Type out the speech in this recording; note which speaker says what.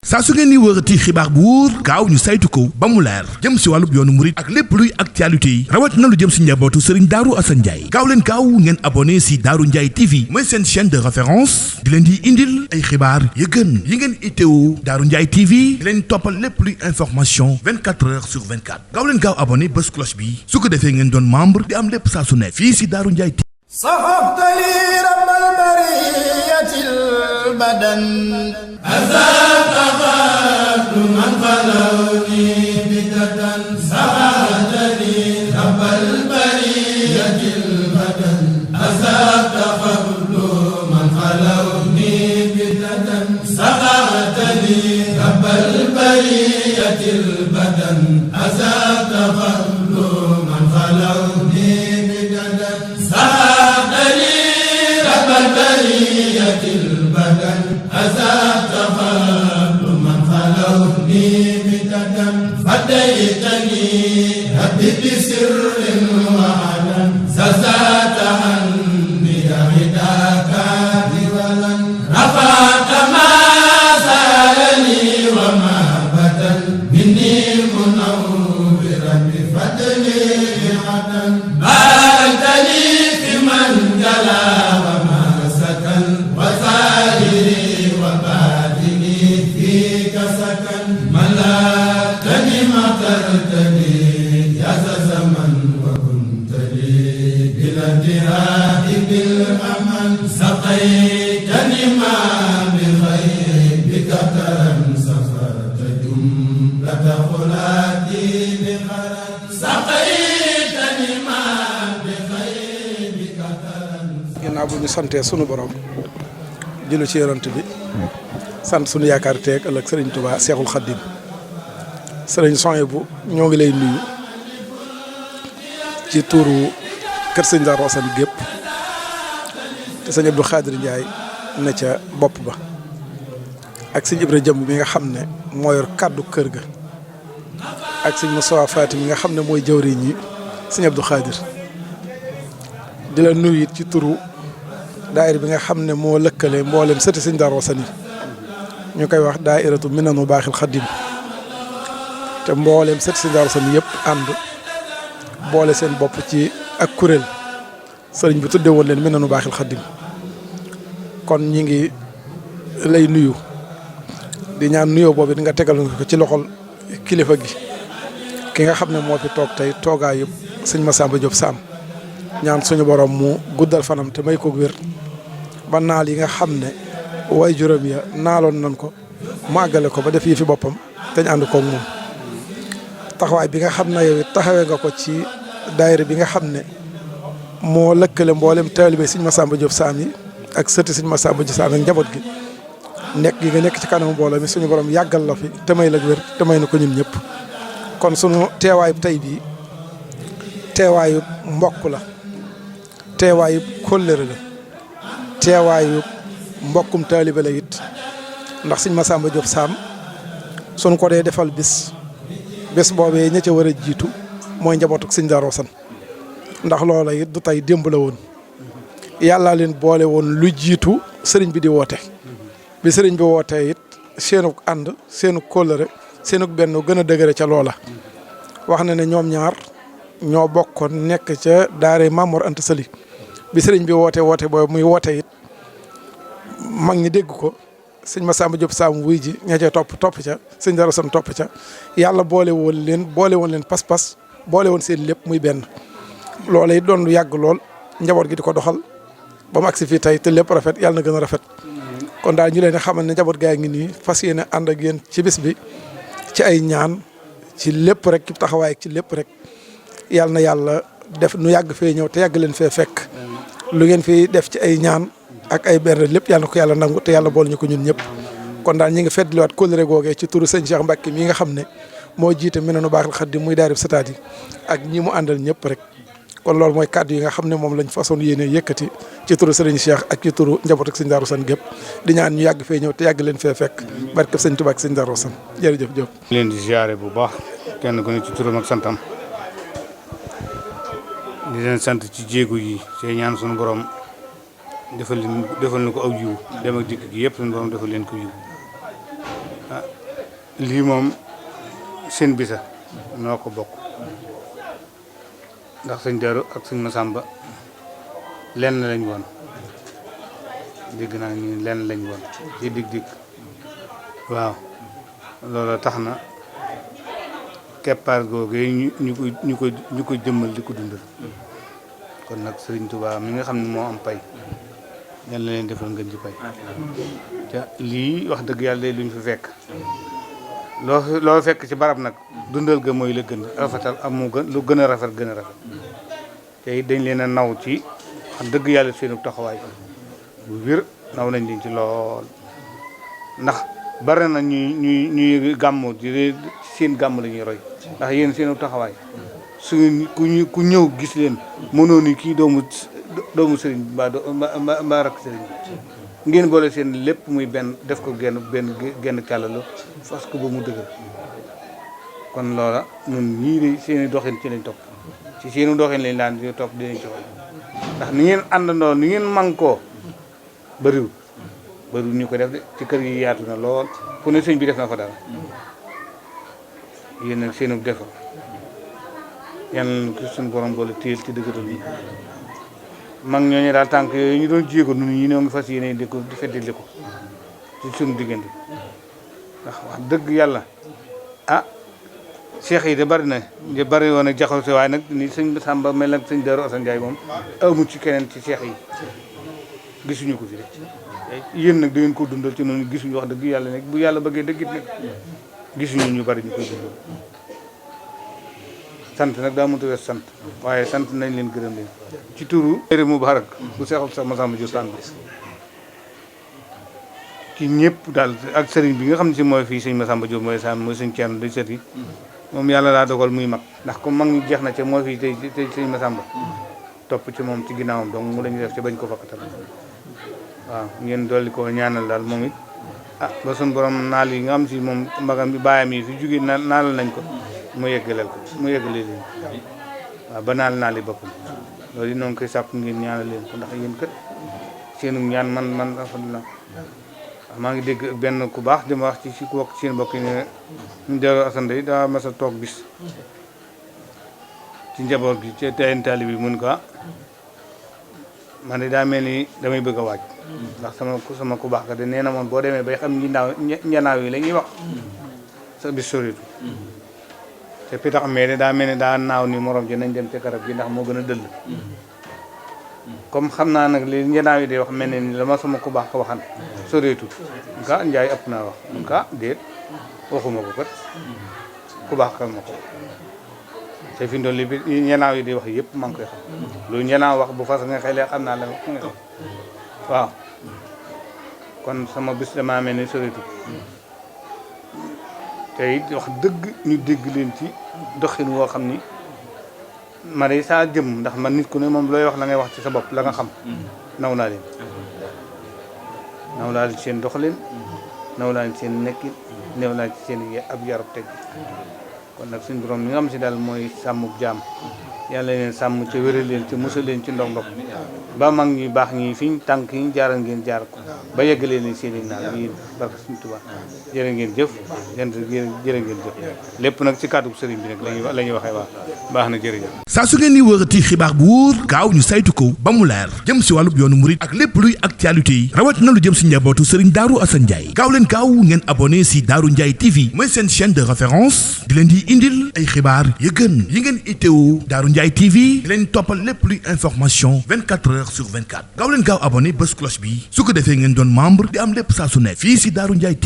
Speaker 1: saa su ngeen ni wërati xibaar bu wóor gaaw ñu saytu ko ba mu leer jëm si wàllub yoonu murit ak lépp luy actualité yi rawat na lu jëm si njabootu Serigne Darou Assane Ndiaye gaaw leen gaaw ngeen abonné si Darou Ndiaye TV mooy seen chaîne de référence di leen di indil ay xibaar yu gën yi ngeen itteewu Darou Ndiaye TV di leen toppal lépp luy information 24 heures sur 24 gaaw leen gaaw abonné bés cloche bi su ko defee ngeen doon membre di am lépp saa su nekk fii si Darou Ndiaye TV.
Speaker 2: من خلوني بددا سعادني رب البرية البدن أزاد قبل من خلوني بددا سعادني رب البرية البدن أزاد قبل من خلوني بددا سعادني رب البرية البدن أزاد قبل من خلوني بددا فديتني ربي بسر وعلن زاد عني هداك ولن رفعت ما سالني وما بدل مني منورا بفضلي عدن باركتني في من جلا وما سكن وسائري وباطني فيك سكن ملكني مطرتني يا زمن وكنت لي بلا انتهاء بالامل سقيتني ما بخير بك ترم سفرت جملة خلاتي بخرج سقيتني ما بخير بك ترم.
Speaker 3: ginnaaw bu ñu santee sunu borom jëlu ci yonent bi sant sunu yaakaar teeg ëllëg Serigne Touba Seexul Xaddim Serigne Souhaïbou ñoo ngi lay nuyu ci tuuru kër Serigne Darou Assane gépp te Serigne Abdou Khadir Ndiaye ne ca bopp ba ak Serigne Ibra Jëmb mi nga xam ne moo yor kàddu kër ga ak Serigne Moussa Fatim mi nga xam ne mooy jawriñ yi Serigne Abdou Khadir di la nuyu it ci turu daayira bi nga xam ne moo lëkkale mboolem sëti Serigne Darou Assane yi ñu koy wax daayiratu Minanu Baaxil Xaddim te mbooleem sëti Serigne Darou Assane yëpp ànd boole seen bopp ci ak kuréel sëriñ bi tudde woon leen Minanu Baaxil Xaddim kon ñi ngi lay nuyu di ñaan nuyoo boobu di nga tegal ko ci loxol kilifa gi ki nga xam ne moo fi toog tey toogaa yëpp sëñ Massamba Diop Sam ñaan suñu borom mu guddal fanam te may ko wér ba naal yi nga xam ne way juróom ya naaloon nañ ko mu àggale ko ba def yi fi boppam te ñu ànd koog moom taxawaay bi nga xam ne yow it taxawee nga ko ci daayira bi nga xam ne moo lëkkale mboolem taalibe sëñ Massamba Diop Sam yi ak sëti sëñ Massamba Diop Sam ak njaboot gi nekk gi nga nekk ci kanamu mbooloo mi suñu borom yàggal la fi te may la wér te may na ko ñun ñëpp kon sunu teewaayu tey bii teewaayu mbokk la teewaayu kóllëre la teewaayu mbokkum taalibe la it ndax sëñ Massamba Diop Sam suñ ko dee defal bés boobee ña ca war a jiitu mooy njabootuk sëñ Darou Assane ndax loola it du tey démb la woon yàllaa leen boole woon lu jiitu sëriñ bi di woote bi sëriñ bi wootee it seenuk ànd seenuk kóllëre seenuk benn gën a dëgëre ca loola wax na ne ñoom ñaar ñoo bokkoon nekk ca daare Mamour Anta Sali bi sëriñ bi woote boobu muy woote it mag ñi dégg ko sëñ Massamba Diop Sam wuy ji ña ca topp ca sëñ Darou Assane topp ca yàlla boole woon leen pas-pas boole woon seen lépp muy benn loola it doon lu yàgg lool njaboot gi di ko doxal ba mu agsi fii tey te lépp rafet yàlla na gën a rafet kon daal ñu leen di xamal ne njaboot gaa ngi nii fas yéene ànd ak yéen ci bis bi ci ay ñaan ci lépp rek ci taxawaay ci lépp rek yàlla na yàlla def nu yàgg fee ñëw te yàgg leen fee fekk lu ngeen fi def ci ay ñaan ak ay benn lépp yàlla na ko yàlla nangu te yàlla bool ñu ko ñun ñëpp kon daal ñi ngi feddliwaat kóllëre googee ci turu sëñ Cheikh Mbacke mi nga xam ne moo jiite Minanu Baaxil Xaddim muy daayira sataat yi ak ñi mu àndal ñëpp rek kon loolu mooy kàddu yi nga xam ne moom lañ façon yéene yëkkati ci turu sëriñ Cheikh ak ci turu njaboot ak sëñ Darou Assane gépp di ñaan ñu yàgg fee ñëw te yàgg leen fee fekk barke sëñ Tuubaa ak sëñ Darou Assane jërëjëf Diop.
Speaker 4: leen di ziare bu baax kenn ku ne ci turam ak santam di leen sant ci jéego yi te ñaan suñu borom defal na ko aw yiw dem ak dikk gi yëpp suñu borom defal leen ko yiw lii moom seen bisa noo ko bokk ndax sëñ Daaru ak sëñ Masamba lenn lañ woon dégg naa ni lenn lañ woon ci dig waaw loolu tax na keppaar googu ñu koy jëmmal di ko dundal kon nag Sëriñ Tuubaa mi nga xam ne moo am pay yal na leen defal ngeen ci pay te lii wax dëgg yàlla luñ fi fekk loo fekk ci barab nag dundal ga mooy la gën rafetal am mu gën lu gën a rafet te it dañ leen a naw ci wax dëgg yàlla seenu taxawaay bu wér naw nañ leen ci lool ndax bari na ñuy gàmmu di seen gàmm la ñuy roy ndax yéen seenu taxawaay su ku ñëw gis leen mënoo ni kii doomu sëriñ mbaa rakk sëriñ ngeen boole seen lépp muy benn def ko genn kàllalu fas ko ba mu dëgër kon loola ñun ñii de seeni doxin ci lañ topp ci seeni doxin lañ daan di topp dinañ ci ndax ni ngeen àndandoo ni ngeen mànkoo bëriwul ñu ko def de ci kër yi yaatu na lool fu ne sëñ bi def na fa dara yéen nag seenu defa yàlla na ko suñu borom boole téel ci dëggatal bi mag ñooñu daal tànk yooyu ñu doon jéego nun ñi ñoo ngi fas yéene di feddali ko ci suñu diggante ndax wax dëgg yàlla cheikh yi de bari na de bari woon ak jaxase waaye nag ni sëñ Samba mel nag sëñ Daaru Asan Njaay moom amul ci keneen ci cheikh yi gisuñu ko fi rek yéen nag da ngeen ko dundal ci noonu gisuñu wax dëgg yàlla nag bu yàlla bëggee dëggit nag gisuñu ñu bari ñu koy dundal sant nag daa mënta wees sant waaye sant nañ leen gërëm leen ci turu Téere Mubarak bu seexul sax Masamba Jóob tànn ki ñëpp daal ak sëriñ bi nga xam ne si mooy fii sëñ Masamba Jóob mooy sëñ Ceerno di sët yi moom yàlla daa dogal muy mag ndax comme mag ñi jeex na ca mooy fii tey sëñ Masamba topp ci moom ci ginnaawam donc mu lañu def ci bañ ko fakkatal waaw ngeen dolli ko ñaanal daal moom it ba suñu borom naal yi nga xam si moom mbagam bi baayam yi fi jógee naalal nañ ko mu yeggaleel leen waaw ba naal yi boppam loolu yi noonu koy sàpp ngeen ñaanal leen ko ndax yéen kat seenu ñaan man alhamdulilah maa ngi dégg benn ku baax dama wax ci ku wax seen mbokk yi ne ñu Daaru Asan day daa mas a toog bis ci njaboot gi ci teen taali bi mun ko man de daa mel ni damay bëgg a waaj ndax sama ku baax ka de nee na moon boo demee bay xam njanaaw yi la ñuy wax sa bis soritu te pitax mais de daa mel ni daa naaw ni morom ji nañ dem ci garab gi ndax moo gën a dëll comme xam naa nag li njanaaw yi de wax mel ne ni la ma sama ku baax ko waxan soritu nga njaay ëpp naa wax nga déet waxuma ko kat ku baax ka ma ko te fi ndool li bi njanaaw yi di wax yëpp maa ngi koy xam lu njanaaw wax bu fas nga xëy xam naa la nga xam waaw kon sama bis damaa mel ni soritu te it wax dëgg ñu dégg leen ci doxin woo xam ni ma day saa jëm ndax man nit ku ne moom looy wax la ngay wax ci sa bopp la nga xam naw naa leen seen doxalin naw naa leen seen nekkin néew naa ci seen ab yarub teg kon nag suñu borom mi nga xam si daal mooy sàmmub jaam yàlla leen sàmm ci wéral leen ci musal leen ci ndog ba mag ñi baax ñi fiñ tànk yi jaaral ngeen jaar ko ba yeggalee leen seen i naan yéen barke suñu Tuubaa jërë ngeen jëf jërë ngeen jëf lépp nag ci kàddu sëriñ bi nag la ñuy waxee waa baax na jërëjëf.
Speaker 1: saa su ngeen di wërati xibaar bu wóor gaaw ñu saytu ko ba mu leer jëm si wàllub yoonu murit ak lépp luy actualité yi rawat na lu jëm si njabootu Serigne Darou Assane Ndiaye gaaw leen gaaw ngeen abonné si Darou Ndiaye TV mooy seen chaîne de référence di leen di indil ay xibaar yu gën yi ngeen itteewu Darou Ndiaye TV di leen toppal lépp luy information 24 heures sur 24 gaaw leen gaaw abonné bés cloche bi su ko defee ngeen doon membre di am lépp saa su nekk fii si Darou Ndiaye